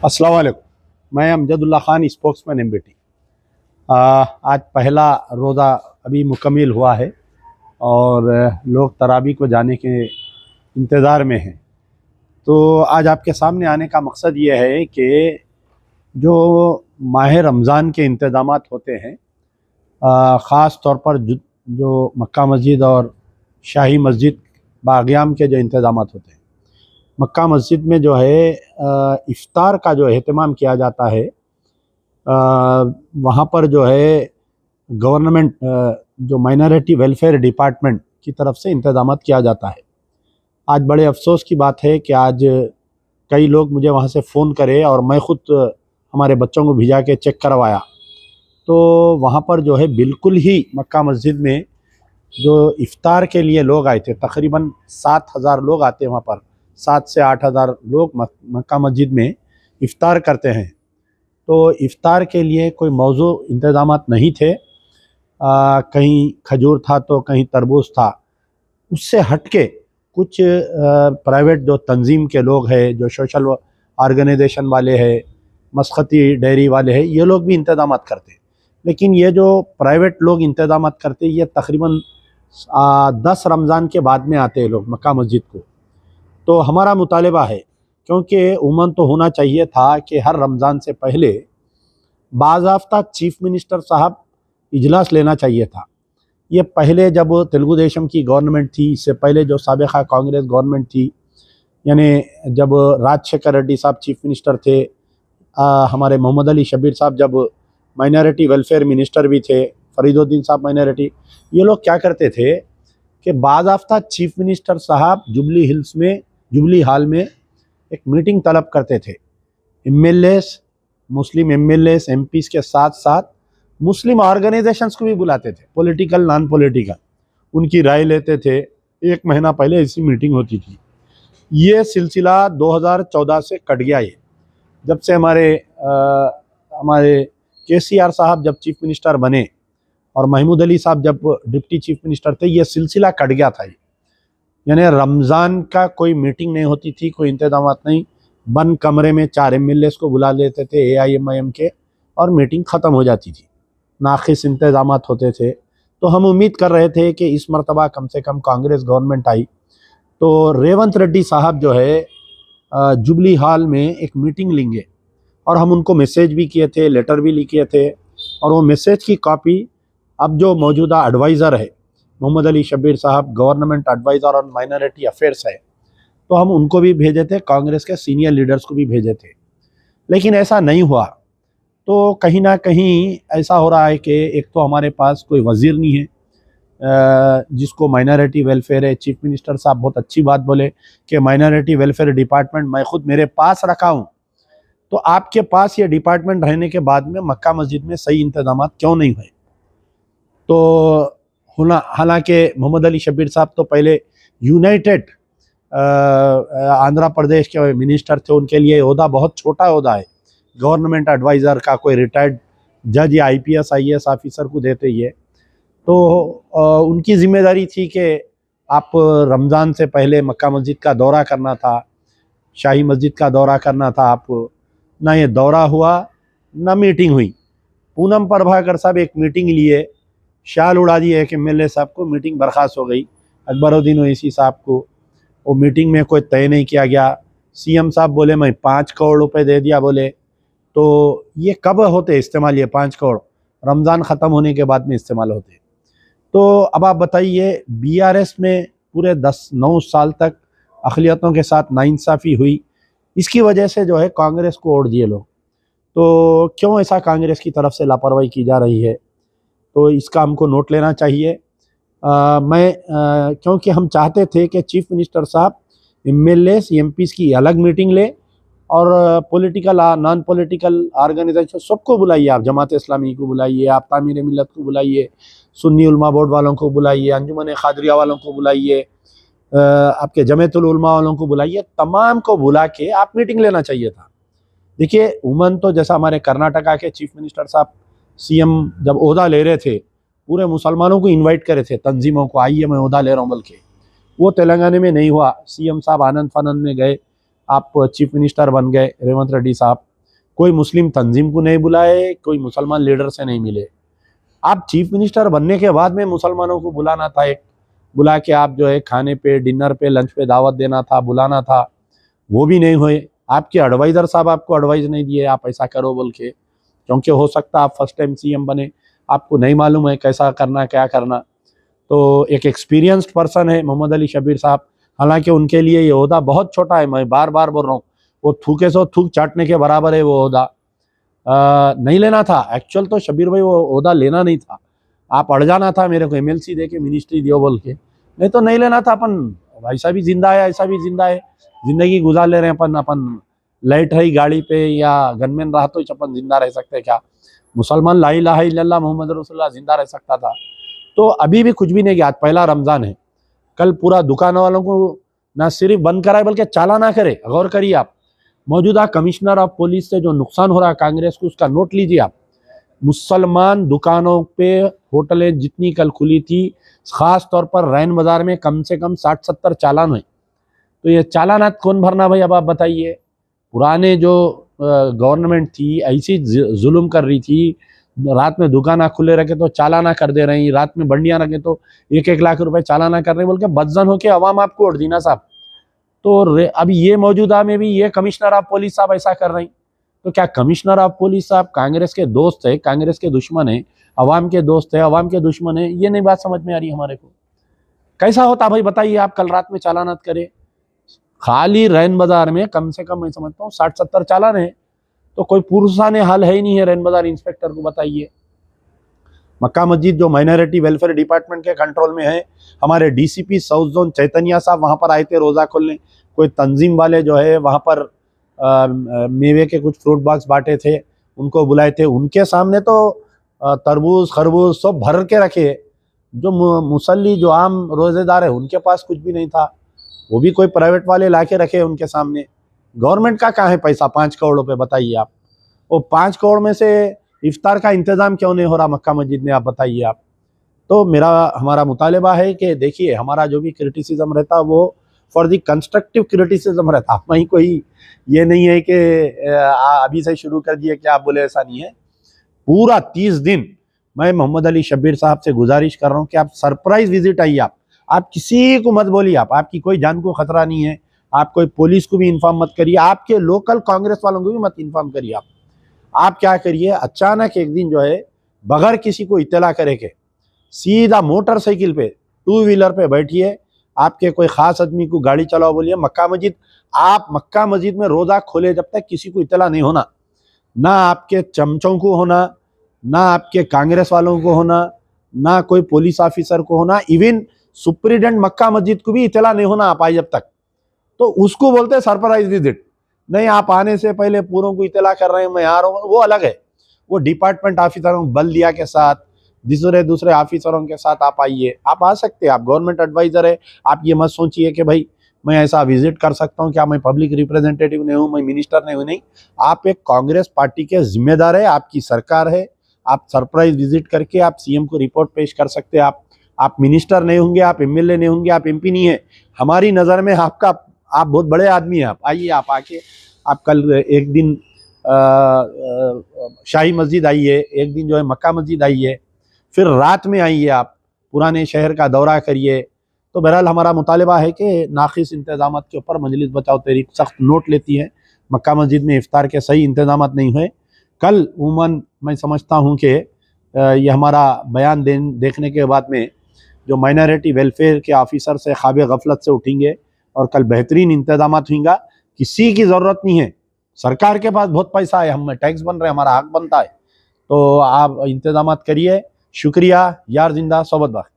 अस्सलाम वालेकुम। मैं अमजदुल्ला ख़ान, स्पोक्समैन एमबीटी। आज पहला रोज़ा अभी मुकम्मिल हुआ है और लोग तरावी को जाने के इंतज़ार में हैं। तो आज आपके सामने आने का मकसद ये है कि जो माह रमज़ान के इंतज़ामात होते हैं, ख़ास तौर पर जो मक्का मस्जिद और शाही मस्जिद बाग़ियाम के जो इंतज़ामात होते हैं, मक्का मस्जिद में जो है इफ्तार का जो अहतमाम किया जाता है, वहाँ पर जो है गवर्नमेंट जो माइनॉरिटी वेलफेयर डिपार्टमेंट की तरफ से इंतज़ामात किया जाता है। आज बड़े अफसोस की बात है कि आज कई लोग मुझे वहाँ से फ़ोन करे और मैं ख़ुद हमारे बच्चों को भिजा के चेक करवाया, तो वहाँ पर जो है बिल्कुल ही मक्का मस्जिद में जो इफ्तार के लिए लोग आए थे, तकरीबन 7,000 लोग आते हैं वहाँ पर। 7 से 8,000 लोग मक्का मस्जिद में इफ्तार करते हैं। तो इफ्तार के लिए कोई मौजू इंतज़ामात नहीं थे। कहीं खजूर था तो कहीं तरबूज था। उससे हट के कुछ प्राइवेट जो तंजीम के लोग हैं, जो सोशल ऑर्गेनाइजेशन वाले हैं, मस्खती डेयरी वाले हैं, ये लोग भी इंतज़ामात करते। लेकिन ये जो प्राइवेट लोग इंतज़ामात करते, ये तकरीबन 10 रमज़ान के बाद में आते हैं लोग मक्का मस्जिद को। तो हमारा मुतालबा है, क्योंकि उमूमन तो होना चाहिए था कि हर रमज़ान से पहले बाज़ाफ्ता चीफ मिनिस्टर साहब इजलास लेना चाहिए था। ये पहले जब तेलुगु देशम की गवर्नमेंट थी, इससे पहले जो साबिक़ा कांग्रेस गवर्नमेंट थी, यानी जब राजशेखर रेड्डी साहब चीफ मिनिस्टर थे, हमारे मोहम्मद अली शब्बीर साहब जब माइनॉरिटी वेलफेयर मिनिस्टर भी थे, फरीदुद्दीन साहब माइनॉरिटी, ये लोग क्या करते थे कि बाज़ाफ्ता चीफ मिनिस्टर साहब जुबली हाल में एक मीटिंग तलब करते थे। एमएलएस, मुस्लिम एमएलएस, एमपीज़ के साथ साथ मुस्लिम ऑर्गेनाइजेशंस को भी बुलाते थे, पॉलिटिकल नॉन पॉलिटिकल, उनकी राय लेते थे। 1 महीना पहले ऐसी मीटिंग होती थी। ये सिलसिला 2014 से कट गया है। जब से हमारे केसीआर साहब जब चीफ मिनिस्टर बने और महमूद अली साहब जब डिप्टी चीफ मिनिस्टर थे, ये सिलसिला कट गया था। यानी रमज़ान का कोई मीटिंग नहीं होती थी, कोई इंतजामात नहीं। बंद कमरे में 4 एमएलएस को बुला लेते थे एआईएमआईएम के, और मीटिंग ख़त्म हो जाती थी। नाक़िस इंतजामात होते थे। तो हम उम्मीद कर रहे थे कि इस मरतबा कम से कम कांग्रेस गवर्नमेंट आई तो रेवंत रेड्डी साहब जो है जुबली हाल में एक मीटिंग लेंगे, और हम उनको मैसेज भी किए थे, लेटर भी लिखे थे, और वो मैसेज की कॉपी अब जो मौजूदा एडवाइज़र है Mohammad Ali Shabbir Sahab, government adviser on minority affairs है, तो हम उनको भी भेजे थे, कांग्रेस के सीनियर लीडर्स को भी भेजे थे। लेकिन ऐसा नहीं हुआ। तो कहीं ना कहीं ऐसा हो रहा है कि एक तो हमारे पास कोई वज़ीर नहीं है जिसको माइनॉरिटी वेलफेयर है। चीफ मिनिस्टर साहब बहुत अच्छी बात बोले कि माइनॉरिटी वेलफेयर डिपार्टमेंट मैं खुद मेरे पास रखा हूँ, तो आपके पास ये डिपार्टमेंट रहने के बाद में मक्का मस्जिद में सही इंतजाम क्यों नहीं हुए? तो हालांकि मोहम्मद अली शब्बीर साहब तो पहले यूनाइटेड आंध्र प्रदेश के मिनिस्टर थे, उनके लिए ओहदा बहुत छोटा ओहदा है। गवर्नमेंट एडवाइज़र का कोई रिटायर्ड जज या आईपीएस आईएएस ऑफिसर को देते ही है। तो उनकी जिम्मेदारी थी कि आप रमज़ान से पहले मक्का मस्जिद का दौरा करना था, शाही मस्जिद का दौरा करना था। आप ना ये दौरा हुआ, ना मीटिंग हुई। पूनम प्रभाकर साहब एक मीटिंग लिए, शाल उड़ा दिए एक एमएलए साहब को, मीटिंग बर्खास्त हो गई। अकबरुद्दीन ओवैसी साहब को वो मीटिंग में कोई तय नहीं किया गया। सीएम साहब बोले मैं 5 करोड़ रुपए दे दिया बोले। तो ये कब होते इस्तेमाल? ये 5 करोड़ रमज़ान ख़त्म होने के बाद में इस्तेमाल होते। तो अब आप बताइए, बीआरएस में पूरे 9 साल तक अक़लियतों के साथ नाइंसाफ़ी हुई, इसकी वजह से जो है कांग्रेस को वोट दिए लोग। तो क्यों ऐसा कांग्रेस की तरफ से लापरवाही की जा रही है? तो इसका हमको नोट लेना चाहिए। क्योंकि हम चाहते थे कि चीफ मिनिस्टर साहब एमएलएस एमपीज़ की अलग मीटिंग ले, और पॉलिटिकल नॉन पॉलिटिकल ऑर्गेनाइजेशन सबको बुलाइए। आप जमात इस्लामी को बुलाइए, आप तामीर मिल्लत को बुलाइए, सुन्नी उलमा बोर्ड वालों को बुलाइए, अंजुमन खादरिया वालों को बुलाइए, आपके जमीयतुल उलमा वालों को बुलाइए, तमाम को बुला के आप मीटिंग लेना चाहिए था। देखिए, उमन तो जैसा हमारे कर्नाटका के चीफ मिनिस्टर साहब सीएम जब ओहदा ले रहे थे, पूरे मुसलमानों को इनवाइट करे थे, तंजीमों को, आइए मैं ओहदा ले रहा हूँ बोल के। वो तेलंगाना में नहीं हुआ। सीएम साहब आनंद फानंद में गए, आप चीफ मिनिस्टर बन गए रेवंत रेड्डी साहब, कोई मुस्लिम तंजीम को नहीं बुलाए, कोई मुसलमान लीडर से नहीं मिले। आप चीफ मिनिस्टर बनने के बाद में मुसलमानों को बुलाना था, एक बुला के आप जो है खाने पे, डिनर पे, लंच पे दावत देना था, बुलाना था, वो भी नहीं हुए। आपके एडवाइज़र साहब आपको एडवाइस नहीं दिए आप ऐसा करो बोल के, क्योंकि हो सकता आप फर्स्ट टाइम सीएम बने, आपको नहीं मालूम है कैसा करना क्या करना। तो एक एक्सपीरियंस्ड पर्सन है मोहम्मद अली शब्बीर साहब, हालांकि उनके लिए ये ओहदा बहुत छोटा है, मैं बार बार बोल रहा हूँ, वो थूके सो थूक चाटने के बराबर है वो ओहदा। नहीं लेना था एक्चुअल तो शब्बीर भाई, वो ओहदा लेना नहीं था, आप अड़ जाना था मेरे को एमएलसी दे के मिनिस्ट्री दियो बोल के, नहीं तो नहीं लेना था। अपन ऐसा भी जिंदा है, ऐसा भी जिंदा है, जिंदगी गुजार ले रहे हैं अपन। अपन लाइट रही गाड़ी पे या गनमैन रहा तो अपन जिंदा रह सकते क्या? मुसलमान ला इलाहा इल्लल्लाह मोहम्मद रसूलुल्लाह जिंदा रह सकता था। तो अभी भी कुछ भी नहीं किया। आज पहला रमज़ान है, कल पूरा दुकान वालों को ना सिर्फ बंद कराए बल्कि चालाना करे। गौर करिए आप, मौजूदा कमिश्नर ऑफ पुलिस से जो नुकसान हो रहा है कांग्रेस को, उसका नोट लीजिए आप। मुसलमान दुकानों पे होटलें जितनी कल खुली थी, ख़ास तौर पर रैन बाज़ार में कम से कम 60-70 चालान हुए। तो ये चालानात कौन भरना भाई? अब आप बताइए। पुराने जो गवर्नमेंट थी ऐसी जुल्म कर रही थी, रात में दुकाना खुले रखे तो चालाना कर दे रही, रात में बंडियां रखे तो 1-1 लाख रुपए चालाना कर रहे बोल के बदजन होके अवाम आपको वोट दी ना साहब। तो अभी ये मौजूदा में भी ये कमिश्नर ऑफ पुलिस साहब ऐसा कर रही, तो क्या कमिश्नर ऑफ पुलिस साहब कांग्रेस के दोस्त है, कांग्रेस के दुश्मन है, अवाम के दोस्त है, अवाम के दुश्मन है? ये नहीं बात समझ में आ रही हमारे को। कैसा होता भाई बताइए, आप कल रात में चालानात करे, खाली रैन बाजार में कम से कम मैं समझता हूँ 60-70 चालान है, तो कोई पुरसाने हाल है ही नहीं है रैन बाजार इंस्पेक्टर को, बताइए। मक्का मस्जिद जो माइनॉरिटी वेलफेयर डिपार्टमेंट के कंट्रोल में है, हमारे डीसीपी साउथ जोन चैतन्या साहब वहाँ पर आए थे रोज़ा खोलने। कोई तंजीम वाले जो है वहाँ पर मेवे के कुछ फ्रूट बॉक्स बांटे थे, उनको बुलाए थे, उनके सामने तो तरबूज खरबूज सब भर के रखे। जो मुसल्ली जो आम रोज़ेदार है उनके पास कुछ भी नहीं था, वो भी कोई प्राइवेट वाले ला के रखे उनके सामने। गवर्नमेंट का कहाँ है पैसा 5 करोड़ रुपए? बताइए आप। वो 5 करोड़ में से इफ्तार का इंतज़ाम क्यों नहीं हो रहा मक्का मस्जिद में? आप बताइए आप। तो हमारा मुतालबा है कि देखिए, हमारा जो भी क्रिटिसिज्म रहता है वो फॉर दी कंस्ट्रक्टिव क्रिटिसिज्म रहता है, वहीं कोई ये नहीं है कि अभी से शुरू कर दिए कि आप बोले, ऐसा नहीं है। पूरा 30 दिन मैं मोहम्मद अली शब्बीर साहब से गुजारिश कर रहा हूँ कि आप सरप्राइज विजिट आइए। आप किसी को मत बोलिए, आपकी कोई जान को खतरा नहीं है, आप कोई पुलिस को भी इन्फॉर्म मत करिए, आपके लोकल कांग्रेस वालों को भी मत इन्फॉर्म करिए। आप क्या करिए, अचानक एक दिन जो है बगैर किसी को इत्तला करे के सीधा मोटरसाइकिल पे, 2 व्हीलर पे बैठिए, आपके कोई खास आदमी को गाड़ी चलाओ, बोलिए मक्का मस्जिद। आप मक्का मस्जिद में रोज़ा खोले जब तक किसी को इत्तला नहीं होना, ना आपके चमचों को होना, ना आपके कांग्रेस वालों को होना, ना कोई पुलिस ऑफिसर को होना, इवन सुप्रीडेंट मक्का मस्जिद को भी इत्तला नहीं होना आप आए जब तक। तो उसको बोलते हैं सरप्राइज विजिट। नहीं, आप आने से पहले पूरों को इत्तला कर रहे हैं मैं आ रहा हूँ, वो अलग है। वो डिपार्टमेंट ऑफिसरों बल्दिया के साथ, दूसरे ऑफिसरों के साथ आप आइए, आप आ सकते हैं, आप गवर्नमेंट एडवाइजर है। आप ये मत सोचिए कि भाई मैं ऐसा विजिट कर सकता हूँ, क्या मैं पब्लिक रिप्रेजेंटेटिव नहीं हूँ, मैं मिनिस्टर नहीं हूँ, नहीं। आप एक कांग्रेस पार्टी के जिम्मेदार है, आपकी सरकार है, आप सरप्राइज विजिट करके आप सीएम को रिपोर्ट पेश कर सकते हैं। आप मिनिस्टर नहीं होंगे, आप एमएलए नहीं होंगे, आप एमपी नहीं है, हमारी नज़र में आप बहुत बड़े आदमी हैं। आप आइए, आप आके आप कल एक दिन शाही मस्जिद आइए, एक दिन जो है मक्का मस्जिद आइए, फिर रात में आइए, आप पुराने शहर का दौरा करिए। तो बहरहाल हमारा मुतालबा है कि नाक़िस इंतज़ाम के ऊपर मजलिस बचाओ तहरीक सख्त नोट लेती है। मक्का मस्जिद में इफ्तार के सही इंतज़ाम नहीं हुए। कल उमूमन मैं समझता हूँ कि ये हमारा बयान देखने के बाद में जो माइनॉरिटी वेलफेयर के ऑफिसर से ख्वाब गफलत से उठेंगे और कल बेहतरीन इंतज़ाम होंगे। किसी की ज़रूरत नहीं है, सरकार के पास बहुत पैसा है, हम टैक्स बन रहे हैं, हमारा हक बनता है। तो आप इंतज़ाम करिए। शुक्रिया। यार जिंदा सोबत बाकी।